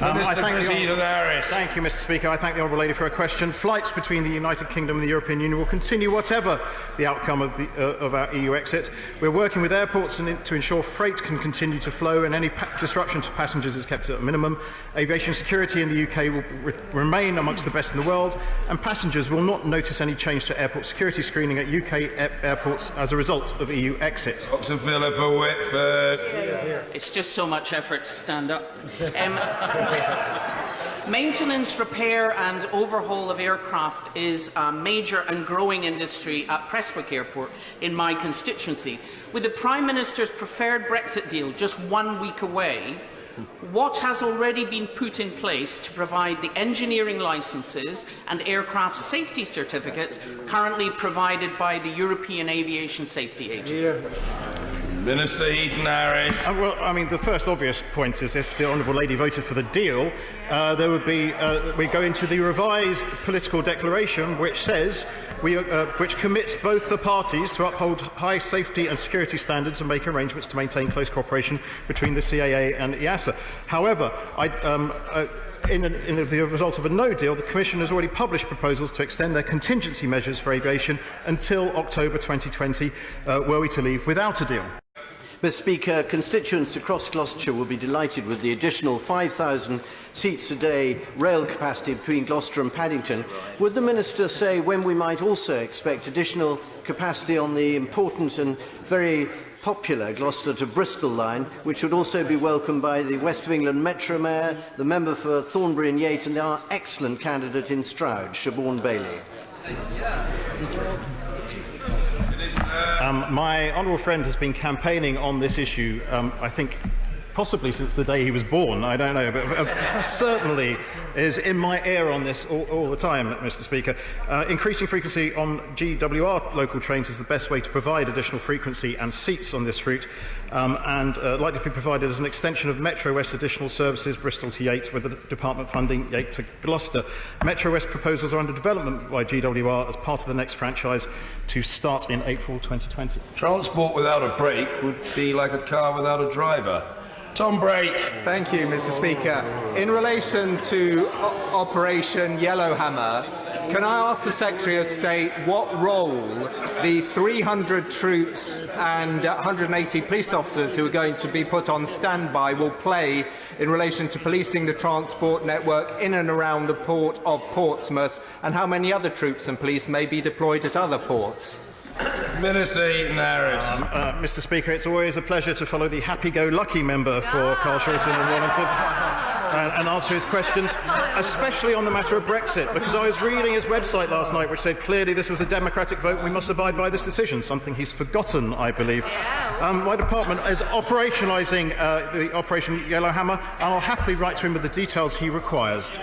Heaton-Harris. Thank you, Mr. Speaker. I thank the Honourable Lady for her question. Flights between the United Kingdom and the European Union will continue whatever the outcome of our EU exit. We're working with airports to ensure freight can continue to flow and any disruption to passengers is kept at a minimum. Aviation security in the UK will remain amongst the best in the world, and passengers will not notice any change to airport security screening at UK airports as a result of EU exit. Dr. Philippa Whitford. It's just so much effort to stand up. Maintenance, repair and overhaul of aircraft is a major and growing industry at Prestwick Airport in my constituency. With the Prime Minister's preferred Brexit deal just 1 week away, what has already been put in place to provide the engineering licences and aircraft safety certificates currently provided by the European Aviation Safety Agency? Minister Heaton-Harris. Well, I mean, the first obvious point is if the Honourable Lady voted for the deal, there would be we go into the revised political declaration, which says which commits both the parties to uphold high safety and security standards and make arrangements to maintain close cooperation between the CAA and EASA. However, in the result of a no deal, the Commission has already published proposals to extend their contingency measures for aviation until October 2020, were we to leave without a deal. Mr. Speaker, constituents across Gloucestershire will be delighted with the additional 5,000 seats a day rail capacity between Gloucester and Paddington. Would the Minister say when we might also expect additional capacity on the important and very popular Gloucester to Bristol line, which would also be welcomed by the West of England Metro Mayor, the member for Thornbury and Yate, and our excellent candidate in Stroud, Siobhan Bailey? My honourable friend has been campaigning on this issue, I think, possibly since the day he was born, I don't know, but certainly is in my ear on this all the time, Mr. Speaker. Increasing frequency on GWR local trains is the best way to provide additional frequency and seats on this route, and likely to be provided as an extension of Metro West additional services, Bristol to Yate, with the department funding Yate to Gloucester. Metro West proposals are under development by GWR as part of the next franchise to start in April 2020. Transport without a brake would be like a car without a driver. Tom Brake. Thank you, Mr. Speaker. In relation to Operation Yellowhammer, can I ask the Secretary of State what role the 300 troops and 180 police officers who are going to be put on standby will play in relation to policing the transport network in and around the port of Portsmouth, and how many other troops and police may be deployed at other ports? Minister Heaton-Harris. Mr. Speaker, it's always a pleasure to follow the happy-go-lucky member for Carl Shorten and Wallington and answer his questions, especially on the matter of Brexit, because I was reading his website last night, which said clearly this was a democratic vote and we must abide by this decision, something he's forgotten, I believe. My department is operationalising the Operation Yellowhammer, and I'll happily write to him with the details he requires.